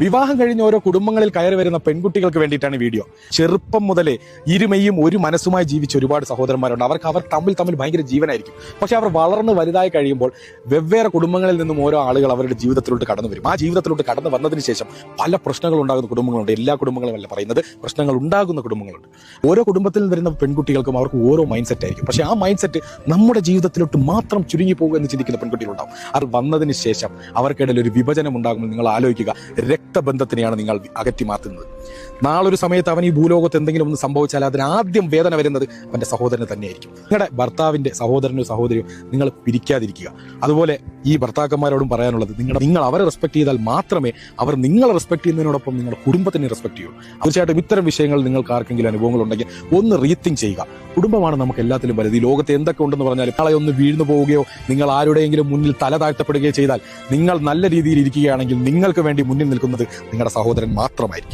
വിവാഹം കഴിഞ്ഞ് ഓരോ കുടുംബങ്ങളിൽ കയറി വരുന്ന പെൺകുട്ടികൾക്ക് വേണ്ടിയിട്ടാണ് വീഡിയോ. ചെറുപ്പം മുതലേ ഇരുമയും ഒരു മനസ്സുമായി ജീവിച്ച ഒരുപാട് സഹോദരന്മാരുണ്ട്. അവർ തമ്മിൽ ഭയങ്കര ജീവനായിരിക്കും. പക്ഷെ അവർ വളർന്ന് വലുതായി കഴിയുമ്പോൾ വെവ്വേറെ കുടുംബങ്ങളിൽ നിന്നും ഓരോ ആളുകൾ അവരുടെ ജീവിതത്തിലോട്ട് കടന്നു വരും. ആ ജീവിതത്തിലോട്ട് കടന്നു വന്നതിന് ശേഷം പല പ്രശ്നങ്ങൾ ഉണ്ടാകുന്ന കുടുംബങ്ങളുണ്ട്. എല്ലാ കുടുംബങ്ങളുമല്ല പറയുന്നത്, പ്രശ്നങ്ങൾ ഉണ്ടാകുന്ന കുടുംബങ്ങളുണ്ട്. ഓരോ കുടുംബത്തിൽ വരുന്ന പെൺകുട്ടികൾക്കും അവർക്ക് ഓരോ മൈൻഡ് സെറ്റ് ആയിരിക്കും. പക്ഷെ ആ മൈൻഡ് സെറ്റ് നമ്മുടെ ജീവിതത്തിലോട്ട് മാത്രം ചുരുങ്ങി പോകുക എന്ന് ചിന്തിക്കുന്ന പെൺകുട്ടികളുണ്ടാവും. അത് വന്നതിന് ശേഷം അവർക്കിടയിൽ ഒരു വിഭജനം ഉണ്ടാകുമ്പോൾ നിങ്ങൾ ആലോചിക്കുക, രക്തബന്ധത്തിനെയാണ് നിങ്ങൾ അകറ്റി മാറ്റുന്നത്. നാളൊരു സമയത്ത് അവൻ ഈ ഭൂലോകത്ത് എന്തെങ്കിലും ഒന്ന് സംഭവിച്ചാൽ അതിന് ആദ്യം വേദന വരുന്നത് അവന്റെ സഹോദരന് തന്നെയായിരിക്കും. നിങ്ങളുടെ ഭർത്താവിന്റെ സഹോദരനോ സഹോദരിയോ നിങ്ങൾ പിരിക്കാതിരിക്കുക. അതുപോലെ ഈ ഭർത്താക്കന്മാരോടും പറയാനുള്ളത്, നിങ്ങൾ അവരെ റെസ്പെക്ട് ചെയ്താൽ മാത്രമേ അവർ നിങ്ങളെ റെസ്പെക്ട് ചെയ്യുന്നതിനോടൊപ്പം നിങ്ങളുടെ കുടുംബത്തിനെ റെസ്പെക്ട് ചെയ്യൂ. തീർച്ചയായിട്ടും ഇത്തരം വിഷയങ്ങൾ നിങ്ങൾക്ക് ആർക്കെങ്കിലും അനുഭവങ്ങൾ ഉണ്ടെങ്കിൽ ഒന്ന് റീതിങ്ക് ചെയ്യുക. കുടുംബമാണ് നമുക്ക് എല്ലാത്തിലും വലുത്. ഈ ലോകത്ത് എന്തൊക്കെ ഉണ്ടെന്ന് പറഞ്ഞാൽ നാളെ ഒന്ന് വീഴ്ന്നു പോവുകയോ നിങ്ങൾ ആരുടെയെങ്കിലും മുന്നിൽ തല താഴ്ത്തപ്പെടുകയോ ചെയ്താൽ നിങ്ങൾ നല്ല രീതിയിൽ ഇരിക്കുകയാണെങ്കിൽ നിങ്ങൾക്ക് വേണ്ടി മുന്നിൽ നിൽക്കുന്നത് നിങ്ങളുടെ സഹോദരൻ മാത്രമായിരിക്കും.